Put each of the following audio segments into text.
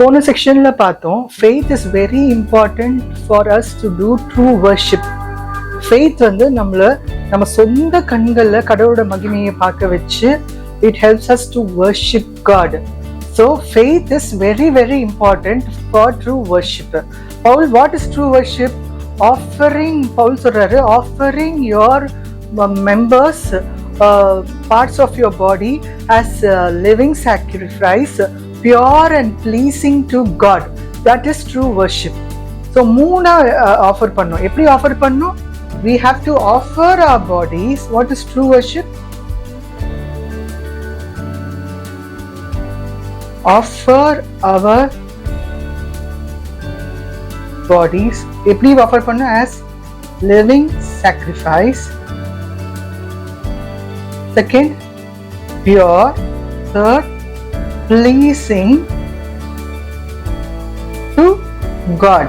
போன செக்ஷன்ல பார்த்தோம், faith is very important for us to do true worship. faith வந்து நம்ம சொந்த கண்கள்ல கடவுளோட மகிமையை பார்க்க வச்சு it helps us to worship God. So faith is very very important for true worship. Paul, what is true worship? Offering, Paul சொல்றாரு, offering your members, parts of your body as a living sacrifice, pure and pleasing to God. That is true worship. So மூணா offer பண்ணோம். எப்படி offer பண்ணோம்? We have to offer our bodies. What is true worship? Offer our bodies. எப்படி offer பண்ணோம்? As living sacrifice. Second, pure. Third, pleasing to God.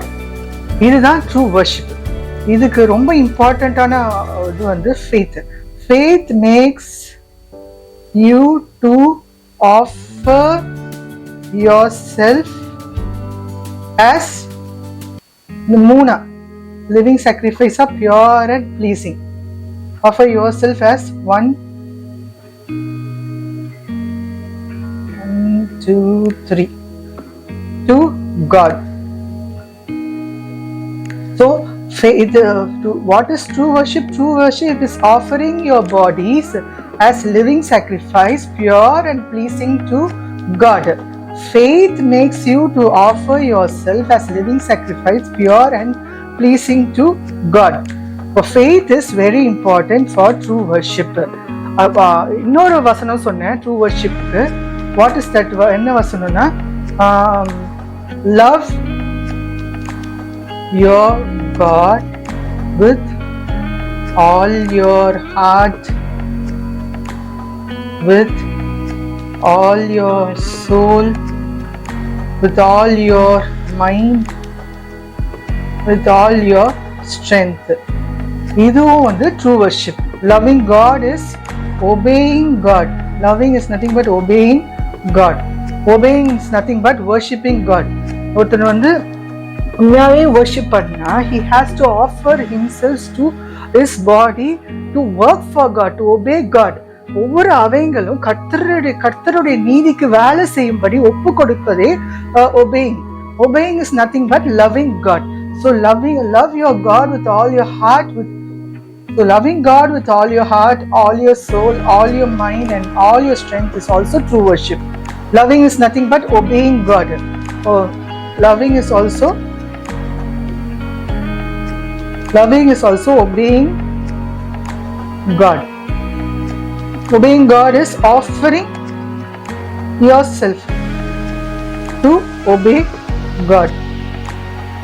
இதுதான் true worship. இதுக்கு ரொம்ப இம்பார்ட்டன்டான இது வந்து faith. Faith makes you to offer yourself as மூணா living sacrifice of pure and pleasing. Offer yourself as 1, 2, 3 to God. So what is true worship? True worship is offering your bodies as living sacrifice, pure and pleasing to God. Faith makes you to offer yourself as living sacrifice, pure and pleasing to God. So faith is very important for true worship. இன்னொரு வசனம் சொன்னேன் true worship. What is that? என்ன வசனம்னா, love your God with all your heart, with all your soul, with all your mind, with all your strength. இதுவும் வந்து true worship. Loving God is obeying God. Loving is nothing but obeying God. Obeying is nothing but worshipping God. ஒருத்தர் வந்து உண்மையாவே worship பண்ணா, he has to offer himself to his body to work for God, to obey God. ஒவ்வொரு அவயங்களும் கர்த்தருடைய நீதிக்கு வேலை செய்யும்படி ஒப்பு கொடுப்பதே obeying. Obeying is nothing but loving God. So love your God with all your heart, so loving God with all your heart, all your soul, all your mind and all your strength is also true worship. Loving is nothing but obeying God. Loving is also obeying God. Obeying God is offering yourself to obey God.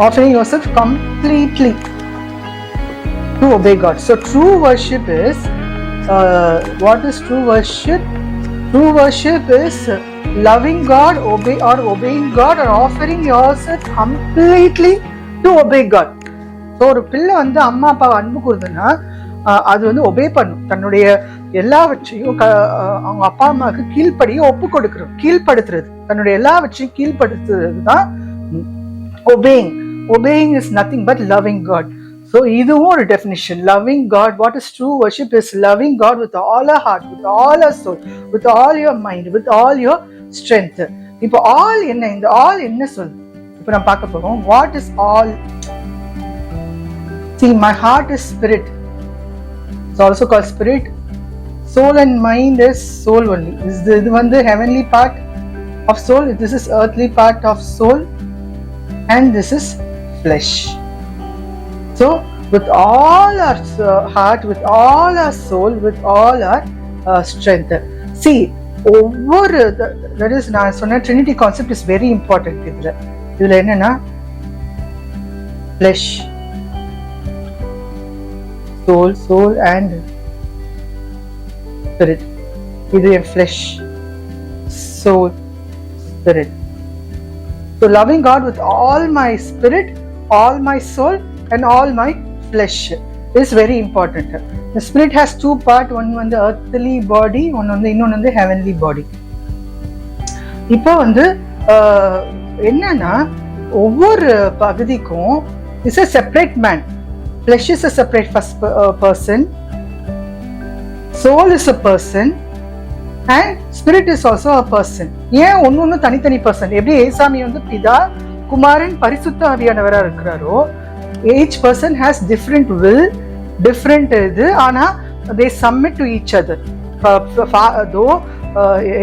Offering yourself completely to obey God. So true worship is, what is true worship? True worship is loving God, obeying God, or offering yourself completely to obey God. So ஒரு பிள்ளை வந்து அம்மா அப்பாவை அன்பு கூறுதுன்னா அது வந்து obey பண்ணும். தன்னுடைய எல்லாவற்றையும் அவங்க அப்பா அம்மாவுக்கு கீழ்ப்படுத்துறது, தன்னுடைய எல்லாவற்றையும் கீழ்ப்படுத்துறது தான் obeying. Obeying is nothing but loving God. So இதுவும் ஒரு definition. Loving God, what is true worship is loving God with all our heart, with all our soul, with all your mind, with all your strength. இப்போ all என்ன, இந்த all என்ன சொல்லு? இப்போ நம்ம பார்க்க போறோம். What is all? See, my heart is spirit. It's also called spirit. Soul and mind is soul only. இது வந்து heavenly part of soul. This is earthly part of soul, and this is flesh. So with all our heart, with all our soul, with all our strength. See, that is, நான் சொன்ன Trinity concept is very important. இதுல என்னன்னா, flesh, soul and spirit. இது flesh, soul, spirit. So loving God with all my spirit, all my soul and all my flesh is very important. The spirit has two parts, one on the earthly body, one on the heavenly body. இப்போ வந்து என்னன்னா ஒவ்வொரு பகுதிக்கும் is a separate man. Flesh is a separate person, soul is a person and spirit is also a person. ஏன் ஒன்னு தனித்தனி person? எப்படி ஏசாமி வந்து பிதா, குமாரன், பரிசுத்த ஆவியானவரா இருக்கிறாரோ, each person has different will, different இது, ஆனா they submit to each other. Though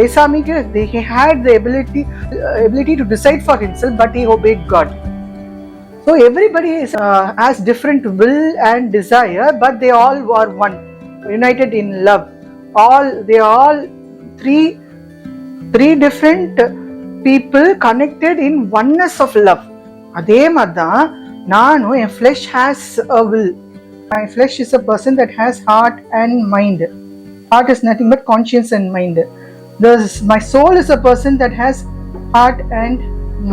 ஏசாமிக்கு he had the ability to decide for himself, but he obeyed God. So everybody has different will and desire, but they all are one, united in love. They all three different people connected in oneness of love. அதே மாதிரிதான் நானும், என் flesh has a will. My flesh is a person that has heart and mind. Heart is nothing but conscience and mind. My soul is a person that has heart and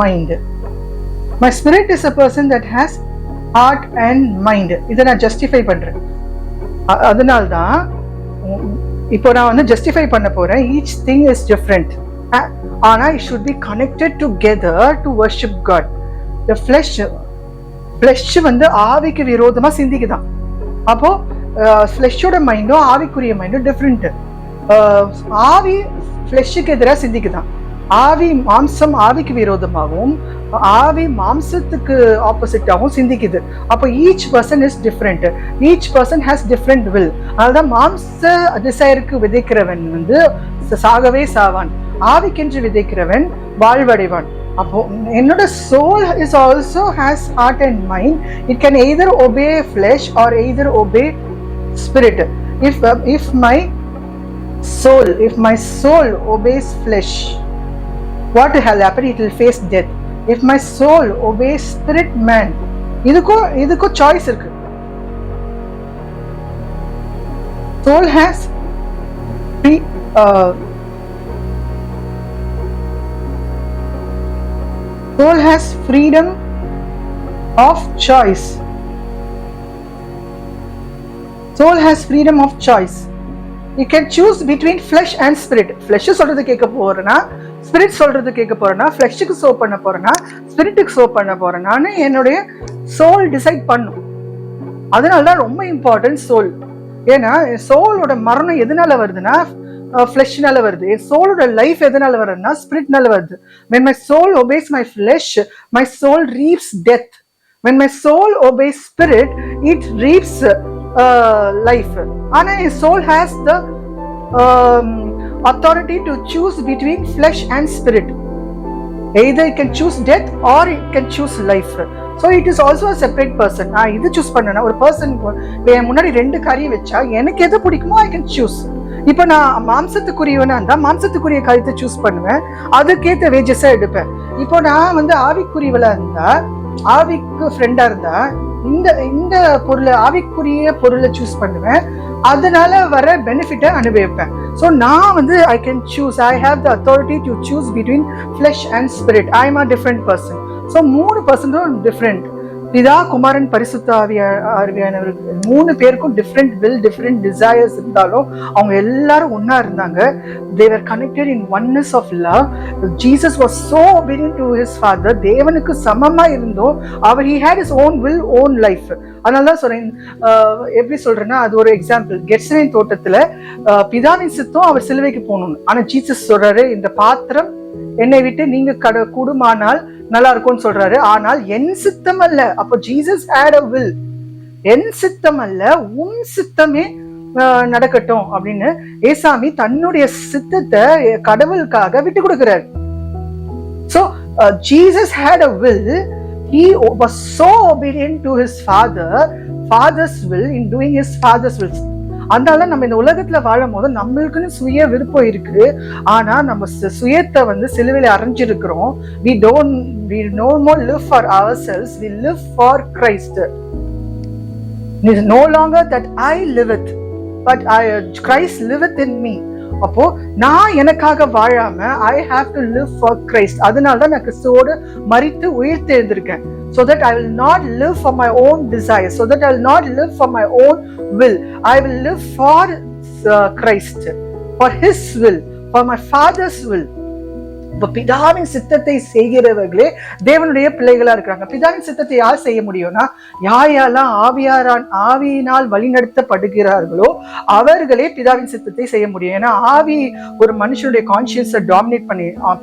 mind. My spirit is a person that has heart and mind. இதை நான் justify பண்றேன். அதனால்தான் இப்போ நான் வந்து justify பண்ண போறேன். Each thing is different, ஆனா it should be connected together to worship God. The flesh வந்து ஆவிக்கு விரோதமா சிந்திக்குதான். அப்போ ஃப்ளெஷோட மைண்டும் ஆவிக்குரிய மைண்டும் டிஃப்ரெண்ட். ஆவி ஃப்ளெஷுக்கு எதிராக சிந்திக்குதான். ஆவி மாம்சம் ஆவிக்கு விரோதமாகவும் ஆவி மாம்சத்துக்கு ஆப்போசிட்டாகவும் சிந்திக்குது. அப்போ each person is different. Each person has different will. அதனால்தான் மாம்ச டிசைருக்கு விதைக்கிறவன் வந்து சாகவே சாவான், ஆவிக்கென்று விதைக்கிறவன் வாழ்வடைவான். அப்போ என்னோட soul is also has heart and mind. It can either obey flesh or either obey spirit. If my soul obeys flesh, what will happen? It will face death. If my soul obeys spirit man, இதுக்கு choice இருக்கு. Soul has freedom of choice. Soul has freedom of choice. You can choose between flesh and spirit. Flesh சொல்றது கேட்க போறேனா, spirit சொல்றது கேட்க போறேனா, ஃப்ளெஷ்க்கு so பண்ண போறேனா, ஸ்பிரிட்டுக்கு so பண்ண போறேனான்னு என்னுடைய soul decide பண்ணும். அதனால தான் ரொம்ப இம்பார்ட்டன்ட் சோல். ஏன்னா சோலோட மரணம் எதனால வருதுன்னா ஃப்ளெஷ்னால வருது. சோலோட லைஃப் எதனால வருதுன்னா ஸ்பிரிட்னால வருது. When my soul obeys my flesh, my soul reaps death. When my soul obeys spirit, it reaps life. And a soul has the authority to choose between flesh and spirit. Either it can choose death or it can choose life. So it is also a separate person. இது choose பண்ணனா ஒரு person முன்னாடி ரெண்டு காரியம் வச்சா எனக்கு எது பிடிக்குமோ I can choose. இப்போ நான் மாம்சத்துக்குரியவனா இருந்தா மாம்சத்துக்குரிய காரியத்தை சூஸ் பண்ணுவேன், அதுக்கேற்ற வேஜஸை எடுப்பேன். இப்போ நான் வந்து ஆவிக்குரியவளா இருந்தா, ஆவிக்கு ஃப்ரெண்டா இருந்தா இந்த பொருளை ஆவிக்குரிய பொருளை சூஸ் பண்ணுவேன், அதனால வர பெனிஃபிட்டை அனுபவிப்பேன். ஸோ நான் வந்து I can choose. I have the authority to choose between flesh and spirit. I am a different person. So 3 பர்சன்டும் டிஃப்ரெண்ட். பிதா, குமாரன், பரிசுத்த ஆவியானவர்கள் 3 பேருக்கும் டிஃப்ரெண்ட் வில், டிஃப்ரெண்ட் டிசையர்ஸ் இருந்தாலும் அவங்க எல்லாரும் ஒன்னா இருந்தாங்க. They were connected in oneness of love. Jesus was so obedient to his father. தேவனுக்கு சமமா இருந்தோம். அவர் he had his own will, own life. அதனால தான் சொல்றேன், எப்படி சொல்றேன்னா அது ஒரு எக்ஸாம்பிள். கெத்செமனே தோட்டத்துல பிதாவின் சித்தம் அவர் சிலுவைக்கு போகணும். ஆனா ஜீசஸ் சொல்றாரு, இந்த பாத்திரம் என்னை விட்டு நீங்க கூடுமானால் நல்லா இருக்கும்னு சொல்றாரு, ஆனால் என் சித்தம் அல்ல. அப்போ ஜீசஸ் had a will. என் சித்தம் அல்ல, உன் சித்தமே நடக்கட்டும் அப்படின்னு ஏசாமி தன்னுடைய சித்தத்தை கடவுளுக்காக விட்டு கொடுக்கிறார். So Jesus had a will. He was so obedient to his father's will in doing his father's will. அதனால நம்ம இந்த உலகத்துல வாழும் போது நம்மளுக்குன்னு சுய விருப்பம் இருக்கு, ஆனா நம்ம சுயத்தை வந்து சிலுவையில அறைஞ்சிருக்கிறோம். we no more live for ourselves, we live for Christ. It is no longer that I liveth, but Christ liveth in me. அப்போ நான் எனக்காக வாழாம I have to live for Christ. அதனால தான் நான் கிறிஸ்துவோடு மரித்து உயிர் தெழுந்திருக்கேன். So that I will not live for my own desire, so that I will not live for my own will. I will live for Christ, for his will, for my father's will. இப்ப பிதாவின் சித்தத்தை செய்கிறவர்களே தேவனுடைய பிள்ளைகளா இருக்கிறாங்க. பிதாவின் சித்தத்தை யார் செய்ய முடியும்னா, யாரெல்லாம் ஆவியினால் வழிநடத்தப்படுகிறார்களோ அவர்களே பிதாவின் சித்தத்தை செய்ய முடியும். ஏன்னா ஆவி ஒரு மனுஷனுடைய கான்சியஸை டாமினேட்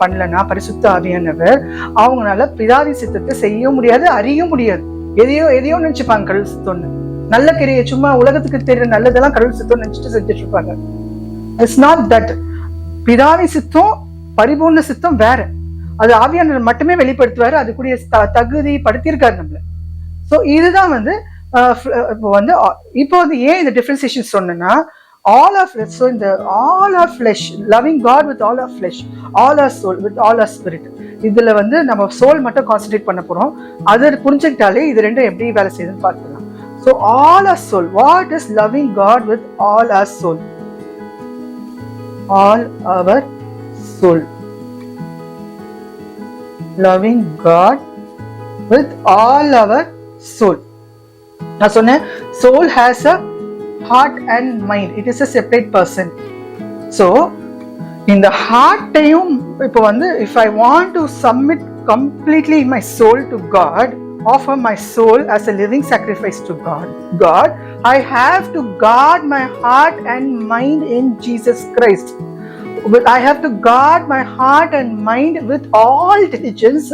பண்ணலன்னா பரிசுத்த ஆவியானவர் அவங்களால பிதாவின் சித்தத்தை செய்ய முடியாது, அறிய முடியாது. எதையோ நினைச்சுப்பாங்க கடவுள் சித்தம்னு. நல்ல கிரியை சும்மா உலகத்துக்கு தெரியற நல்லதெல்லாம் கடவுள் சித்தம் நினைச்சிட்டு செஞ்சுட்டு இருப்பாங்க. It's not that. பிதாவின் சித்தம் பரிபூர்ண சித்தம் வேற. அது ஆவியானவர் மட்டுமே வெளிப்படுத்துவாரு, அதுக்குரிய தகுதி படுத்தியிருக்காரு நம்மள. ஸோ இதுதான் வந்து இப்போ வந்து ஏன் இந்த டிஃபரன்சியேஷன் சொன்னா, all our flesh, so in the all our flesh, loving God with all our flesh, all our soul, with all our spirit. இதுல வந்து நம்ம சோல் மட்டும் கான்சென்ட்ரேட் பண்ண போறோம். அதை புரிஞ்சுக்கிட்டாலே இது ரெண்டும் எப்படி வேலை செய்யுதுன்னு பார்க்கலாம். So all our soul, what is loving God with all our soul? All our soul, loving God with all our soul. நான் சொன்னேன் soul has a heart and mind. It is a separate person. So in the heart இப்போ வந்து if I want to submit completely my soul to God, offer my soul as a living sacrifice to God, I have to guard my heart and mind in Jesus Christ. But I have to guard my heart and mind with all diligence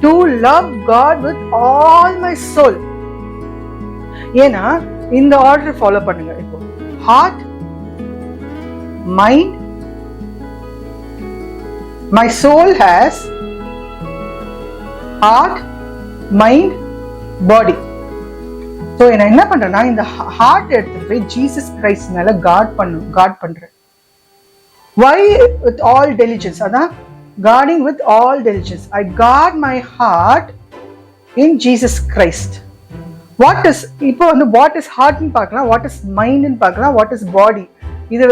to love God with all my soul. ஏன்னா இந்த order follow பண்ணுங்க. இப்போ heart, mind, my soul has heart, mind, body. So நான் என்ன பண்றேன்னா இந்த heart எடுத்துட்டு போய் ஜீசஸ் கிரைஸ்ட் மேல காட் பண்றேன். Why with all diligence? அதான் guarding with all diligence. I guard my heart in Jesus Christ. What is இப்போ வந்து what is heart ன்னு பார்க்கலாம், what is mind ன்னு பார்க்கலாம், what is body. இது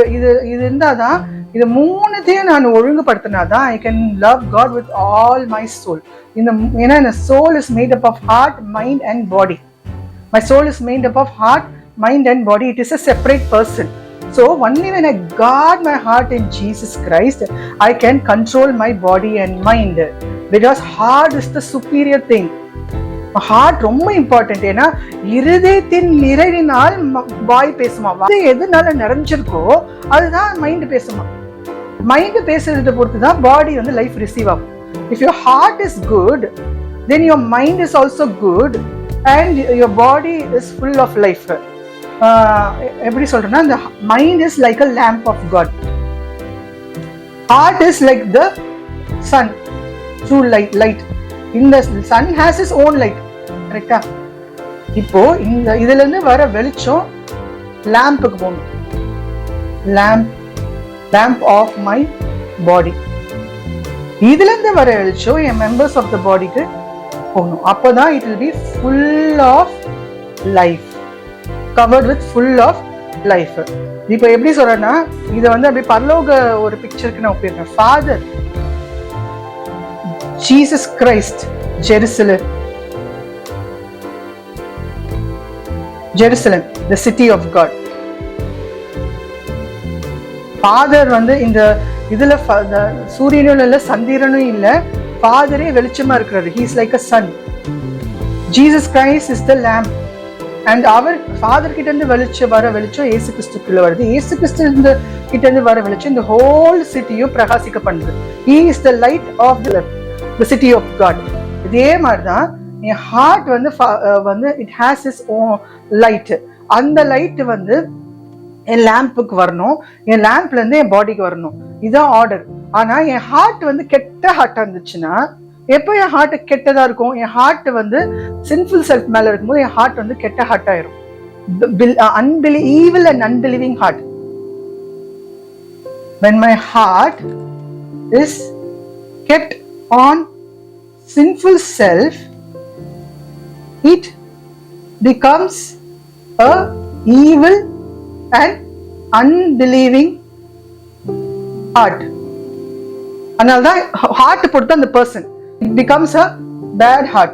இருந்தாதான், இது மூணுத்தையும் நான் ஒழுங்குபடுத்தினாதான் I can love God with all my soul. ஏன்னா இந்த soul is made up of heart, mind and body. My soul is made up of heart, mind and body. It is a separate person. So only when I guard my heart in Jesus Christ, I can control my body and mind. Because heart is the superior thing. Heart ரொம்ப important. ஏன்னா இருதயத்தின் நிறைவினால் வாய் பேசுமா, எதுனால நிறைஞ்சிருக்கோ அதுதான் mind பேசுமா. Mind பேசுறதை பொறுத்து தான் பாடி வந்து லைஃப் ரிசீவ் ஆகும். If your heart is good, then your mind is also good and your body is full of life. எப்படி சொல்றேன்னா, இந்த mind is like a lamp of God. Heart is like the sun, true light. இந்த sun has its own light. கரெக்டா? இப்போ இந்த இதுல இருந்து வர வெளிச்சம் லாம்புக்கு போகணும். lamp of my body. இதுல இருந்து வர வெளிச்சம் என் மெம்பர்ஸ் ஆஃப் த பாடிக்கு போகணும். அப்போதான் it will be full of life, covered with full of life. இப்போ எப்படி சொல்றேன்னா, இதை வந்து அப்படியே பரலோக ஒரு பிக்சருக்கு நான் ஒப்பிடுறேன். Father, Jesus Christ, Jerusalem, the city of God. Father வந்து இந்த இதுல சூரியனும் இல்ல, சந்திரனும் இல்ல, ஃபாதரே வெளிச்சமா இருக்கிறாரு. He is like a sun. Jesus Christ is the lamp. And அவர் ஃபாதர் கிட்ட இருந்து வெளிச்சம் இயேசு கிறிஸ்துக்குள்ள வருது. இயேசு கிறிஸ்து கிட்ட இருந்து வர வெளிச்சம் இந்த ஹோல் சிட்டியும் பிரகாசிக்க பண்ணுது. He is the light of the city of God. இதே மாதிரிதான் என் ஹார்ட் வந்து it has its own light. அந்த லைட் வந்து என் லேம்புக்கு வரணும், என் லேம்ப்ல இருந்து என் பாடிக்கு வரணும். இதுதான் ஆர்டர். ஆனா என் ஹார்ட் வந்து கெட்ட ஹார்ட்டா இருந்துச்சுன்னா, எப்போ என் ஹார்ட் கெட்டதா இருக்கும், என் ஹார்ட் வந்து சின்ஃபுல் செல்ஃப் மேல இருக்கும்போது என் ஹார்ட் வந்து கெட்ட ஹார்ட் ஆயிரும். evil and unbelieving heart. When my heart is kept on sinful self, it becomes a evil and unbelieving heart. அதனால்தான் ஹார்ட் பொறுத்து அந்த person, it becomes a bad heart.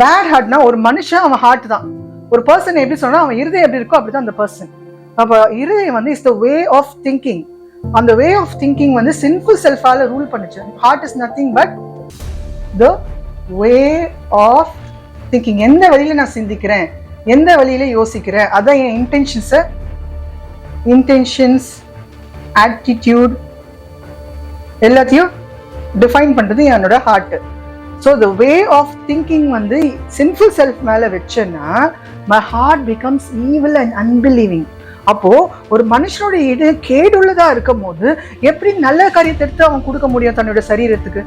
Bad ஹார்ட்னா ஒரு மனுஷன் அவன் ஹார்ட் தான். ஒரு பர்சன் எப்படி சொன்னா அவன் இருதயம் எப்படி இருக்கோ அப்படிதான் அந்த பர்சன். அப்ப இருதயம் வந்து is the way of thinking. அந்த வே ஆஃப் திங்கிங் வந்து சின்ஃபுல் செல்ஃபால ரூல் பண்ணுச்சு. Heart is nothing but the way of thinking. எந்த வழியில நான் சிந்திக்கிறேன், எந்த வழியில யோசிக்கிறேன், அதான் என் இன்டென்ஷன்ஸ் ஆட்டிடியூட் எல்லாத்தையும் டிஃபைன் பண்றது என்னோட heart. So the way of thinking வந்து சின்ஃபுல் செல்ஃப் மேல வச்சேன்னா my heart becomes evil and unbelieving. அப்போ ஒரு மனுஷனோட இது கேடுள்ளதா இருக்கும் போது எப்படி நல்ல காரியத்தை எடுத்து அவன் கொடுக்க முடியும் தன்னோட சரீரத்துக்கு?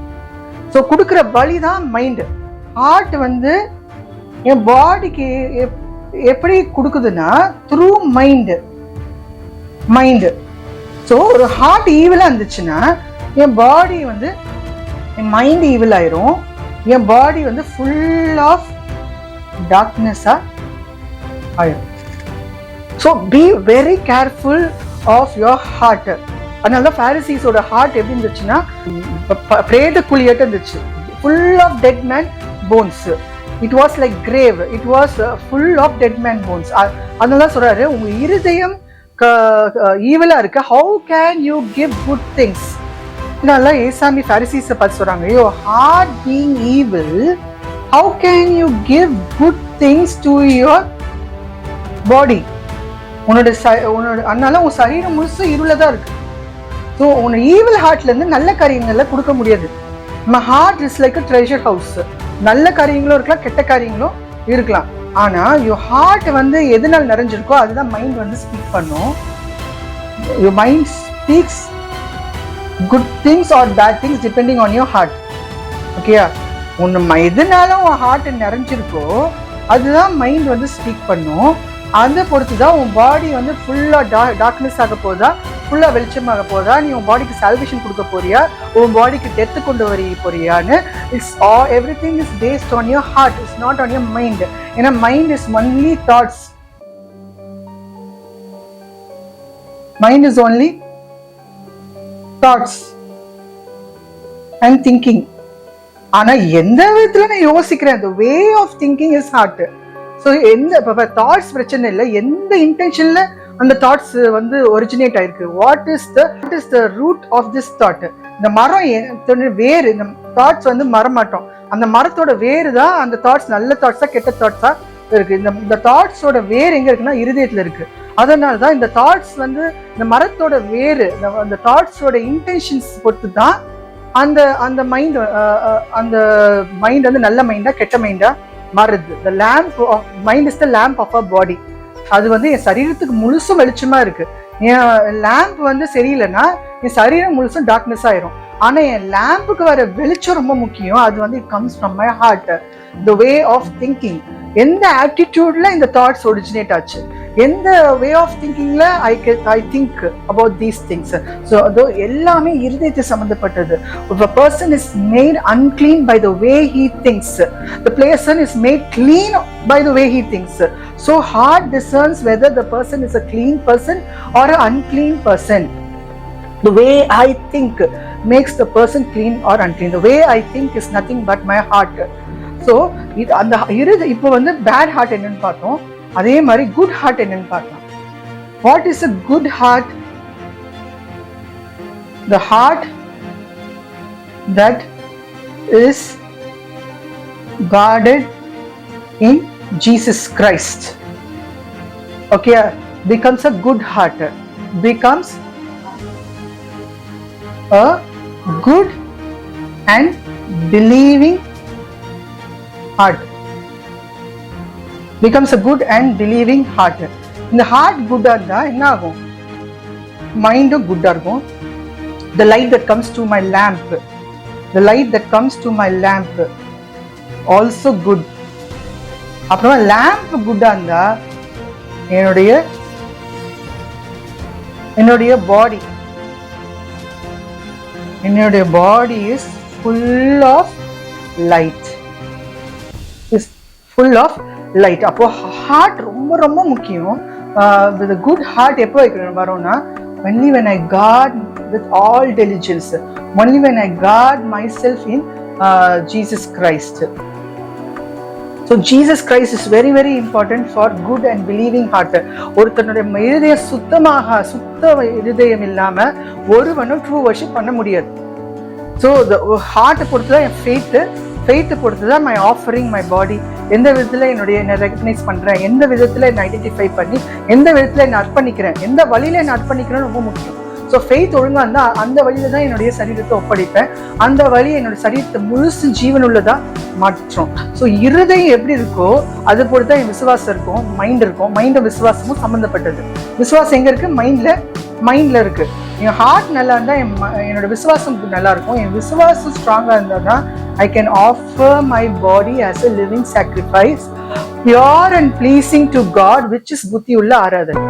ஸோ கொடுக்குற வழி தான் மைண்டு. ஹார்ட் வந்து என் பாடிக்கு எப்படி கொடுக்குதுன்னா த்ரூ மைண்டு. ஸோ ஒரு ஹார்ட் ஈவிலா இருந்துச்சுன்னா என் பாடி வந்து என் மைண்ட் ஈவில் ஆயிரும், என் பாடி வந்து ஃபுல் ஆஃப் டார்க்னஸா ஆயிரும். So be very careful of your heart. அதனால தான் பாரிசீஸோட ஹார்ட் எப்படி இருந்துச்சுன்னா பிரேத குழியாட்டு இருந்துச்சு, full of dead man bones. It was like grave, it was full of dead man bones. அதனால தான் சொல்றாரு, உங்க இருதயம் ஈவலா இருக்கு, how can you give good things. அதனால ஏசாமி பாரிசீஸை பார்த்து சொல்றாங்க, your heart being evil, how can you give good things to your body. உன்னோட அதனால உன் சரீரம் முழுசு இருளதான் இருக்கு. ஸோ உன்னோட ஈவில் ஹார்ட்ல இருந்து நல்ல காரியங்கள்ல கொடுக்க முடியாது. நம்ம heart is like a treasure house. நல்ல காரியங்களும் இருக்கலாம், கெட்ட காரியங்களும் இருக்கலாம். ஆனா யுவர் ஹார்ட் வந்து எதனால் நிறைஞ்சிருக்கோ அதுதான் மைண்ட் வந்து ஸ்பீக் பண்ணும். Your mind speaks good things or bad things depending on your heart. ஓகேயா? உன்னை எதுனால உன் ஹார்ட் நிறைஞ்சிருக்கோ அதுதான் மைண்ட் வந்து ஸ்பீக் பண்ணும். அதை பொறுத்து தான் உன் பாடி வந்து ஃபுல்லாக டார்க்னஸ் ஆக போதா, ஃபுல்லாக வெளிச்சமாக போதா, நீ உன் பாடிக்கு சால்வேஷன் கொடுக்க போறியா, உன் பாடிக்கு டெத்து கொண்டு வர போறியான்னு. Everything is based on your heart, it's not on your mind. ஏன்னா mind is only thoughts. Mind is only thoughts and thinking. ஆனா எந்த விதத்துல நான் யோசிக்கிறேன், the way of thinking is heart. So எந்த தாட்ஸ் பிரச்சனை இல்லை, எந்த இன்டென்ஷன்ல அந்த தாட்ஸ் வந்து ஒரிஜினேட் ஆயிருக்கு. What is the root of this thought. இந்த மரம் வேறு, இந்த தாட்ஸ் வந்து மரமாட்டோம், அந்த மரத்தோட வேறு தான் அந்த தாட்ஸ், நல்ல தாட்ஸா கெட்ட தாட்ஸா இருக்கு. இந்த தாட்ஸோட வேர் எங்க இருக்குன்னா இருதயத்துல இருக்கு. அதனால தான் இந்த தாட்ஸ் வந்து இந்த மரத்தோட வேறு, அந்த தாட்ஸோட இன்டென்ஷன்ஸ் பொறுத்து தான் அந்த மைண்ட் வந்து நல்ல மைண்டா கெட்ட மைண்டா மாறுது. The lamp of mind is the lamp of our body. அது வந்து என் சரீரத்துக்கு முழுசும் வெளிச்சமா இருக்கு. என் லேம்ப் வந்து சரியில்லைன்னா என் சரீரம் முழுசும் டார்க்னஸ் ஆயிரும். ஆனா என் லேம்புக்கு வர வெளிச்சம் ரொம்ப முக்கியம். அது வந்து it comes from my heart. The way of thinking, எந்த ஆட்டிடியூட்ல இந்த தாட்ஸ் ஒரிஜினேட் ஆச்சு, எந்த way of thinking I think about these things. So அதோ எல்லாமே இருதயத்தை சம்பந்தப்பட்டது. If a person is made unclean by the way he thinks, the person is made clean by the way he thinks. So heart discerns whether the person is a clean person or an unclean person. The way I think makes the person clean or unclean. The way I think is nothing but my heart. So இது அந்த இப்போ வந்து bad heart என்னன்னு பார்த்தோம், அதே மாதிரி good heart என்னன்னு பார்த்தோம். What is a good heart? The heart that is guarded in Jesus Christ. Okay, becomes a good heart, becomes a good and believing heart, becomes a good and believing heart. இந்த heart குட்டா இருந்தா என்ன ஆகும்? மைண்டும் குட்டா இருக்கும். The light that comes to my lamp, the light that comes to my lamp also good. அப்புறமா lamp குட்டா இருந்தா என்னுடைய body is full of light, is full of light. அப்போ ஹார்ட் ரொம்ப ரொம்ப முக்கியம். வித் குட் ஹார்ட் எப்போ வரோம்னா only when I guard with all diligence, only when I guard myself in Jesus Christ. So Jesus Christ is very very important for good and believing heart. ஒருத்தனுடைய இருதயம் சுத்த இருதயம் இல்லாம ஒருவனும் ட்ரூ வர்ஷிப் பண்ண முடியாது. ஸோ ஹார்ட்டை பொறுத்து தான் என் ஃபெய்த்தை பொறுத்து தான் மை ஆஃபரிங் மை பாடி. எந்த விதத்தில் என்னை ரெகக்னைஸ் பண்ணுறேன், எந்த விதத்தில் என்னை ஐடென்டிஃபை பண்ணி எந்த விதத்தில் என்னை அர்ப்பணிக்கிறேன், எந்த வழியில் என்னை அர்ப்பணிக்கிறேன்னு ரொம்ப முக்கியம். ஸோ ஃபெய்த் ஒழுங்காக இருந்தால் அந்த வழியில தான் என்னுடைய சரீரத்தை ஒப்படைப்பேன். அந்த வழி என்னோட சரீரத்தை முழுசு ஜீவனுள்ளதா மாற்றும். ஸோ இருதயம் எப்படி இருக்கோ அது பொறுத்து தான் என் விசுவாசம் இருக்கும், மைண்ட் இருக்கும். மைண்டும் விசுவாசமும் சம்மந்தப்பட்டது. விசுவாசம் எங்கே இருக்கு? மைண்ட்ல இருக்கு. என் ஹார்ட் நல்லா இருந்தால் என்னோட விசுவாசம் நல்லா இருக்கும். என் விசுவாசம் ஸ்ட்ராங்காக இருந்தால் தான் I can offer my body as a living sacrifice, pure and pleasing to God, which is புத்தி உள்ள ஆராதனை.